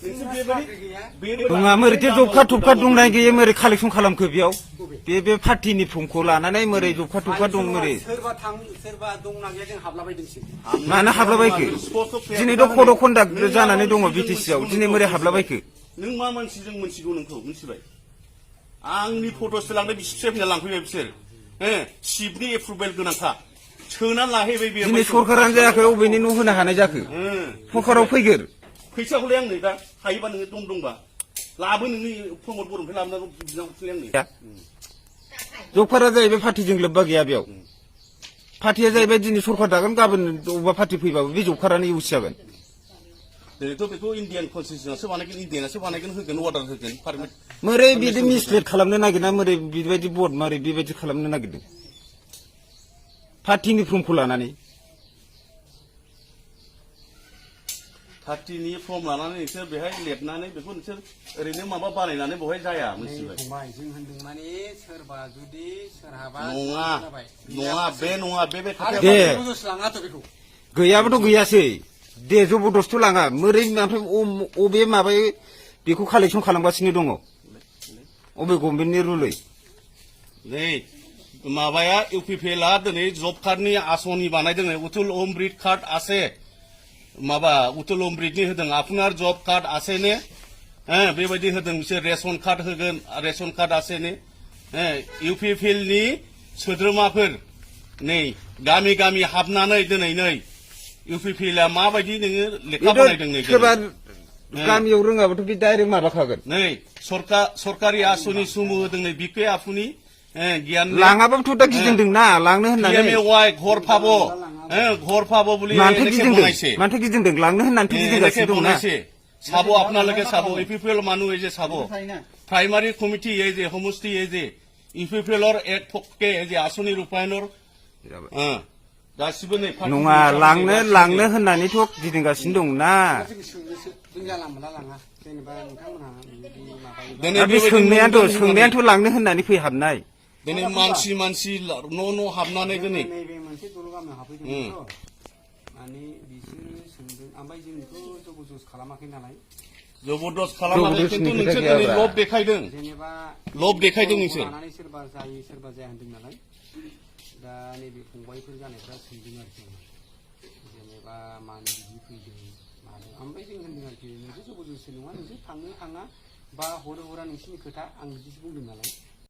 नङा मोरैथो जबखा थबखा दंनाय गैया मोरै कालेक्सन खालामखो बेयाव बे पार्टिनि फर्मखौ लानानै मोरै जबखा थबखा दं मोरै सोरबा दंना गैया जों हाबलाबायदोंसो मानो हाबलाबायखो दिनैथ' कड अफ कन्डाक्ट जानानै दङ बिटिसिआव दिनै मोरै हाबलाबायखो नों मा मानसि जों मोनथिगौ नोंखौ मिथिबाय आंनि फट'सो लांदों बिसिसो फैना लांफैबाय बिसोर चिफनि एप्रुभेल गोनांखा सोनानै लाहैबाय बेयो दिनै सरकारानो जायाखै अबेनि न' होनो हानाय जाखो सरकाराव फैगोर फैसाखौलाय आंनो दा हायोबा नोङो दंबा लाबो नोंनि प्रमद बर'निफ्राय लाबोनानै बिनांगौसैलाय आंनो जब कार्डआ जाहैबाय पार्टिजों लोब्बा गैया बेयाव पार्टिया जाहैबाय दिनै सरकार दागोन गाबोन अबेबा पार्टि फैबाबो बे जब कार्डआनो इउज जागोन दिनैथ' बेखौ इण्डियान कनस्टिटिउसनासो बानायगोन इण्डियानासो बानायगोन होगोन अर्डार होगोन पारमिट मोरै बिदि मिसलिड खालामनो नागिरना मोरै बेबायदि बर्ड मारै बेबायदि खालामनो नागिरदों पार्टिनि फर्मखौ लानानै पार्टिनि फर्म लानानै नोंसोर बेहाय लिरनानै बेखौ नोंसोर ओरैनो माबा बानायनानै बेवहाय जाया मिथिबाय जों होनदों माने सोरबा जुदि सोरहाबा नङा बे दे लाङाथ' बेखौ गैयाबोथ' गैयासै दे जबरदस्थ' लाङा मोरै ओमफ्राय अबे माबाय बेखौ कालेक्सन खालामगासिनो दङ अबे गभर्नमेन्टनि रुलै नै माबाया इउपिपिएलआ दिनै जब कार्डनि आसनि बानायदों उतुल अमृत कार्ड আছে माबा उतुल अमृतनि होदों आपनार जब कार्ड আছে ने बेबायदि होदों बिसोर रेशन कार्ड होगोन रेशन कार्ड আছে ने इउपिपिएलनि सोद्रोमाफोर नै गामि गामि हाबनानै दिनै नै इउपिपिएलआ माबायदि नोङो लेखा बानायदों नै गामियाव रोङाबाथ' बे डाइरेक्ट माबाखागोन नै सरकारि आसनि सुमु होदों नै बिके आफुनि गियान लाङाबाबोथ' दा गिदिंदोंना लांनो होननानै घर फाबो বুলি मानथो गिदिंदों लांनो होननानैथ' गिदिंगासिनो दंना চাব আপোনালোকে চাব ইউপিপিএল মানুহ এই যে চাব প্ৰাইমাৰী কমিটি এই যে সমষ্টি এই যে ইউপিপিএলৰ এক পক্ষে এই যে আঁচনি ৰূপায়ণৰ गासिबो नै नङा लांनो होननानैथ' गिदिंगासिनो दंना बे सोंनायानोथ' लांनो होननानै फैहाबनाय दिनै मानसि न' हाबनानै दिनै मोनसे दल गामियाव हाबफैदों माने बिसोरो सोंदों ओमफ्राय जोंथ' जबरदस्त खालामाखै नालाय जबरदस्त खालामाखै खिन्थु नोंसोर दिनै लब देखायदों जेनेबा लब देखायदों नोंसोर लानानै सोरबा जायो सोरबा जाया होनदों नालाय दा नैबे फंबायफोर जानायफ्रा सोंदों आरोखि जेनेबा मानो बिदि फैदों मानो ओमफ्राय जों होनदों आरोखि नोंसोर जबरदस्त नङा नोंसोर थाङो थाङा बा हरा नोंसिनि खोथा आं बिदिसो बुंदों नालाय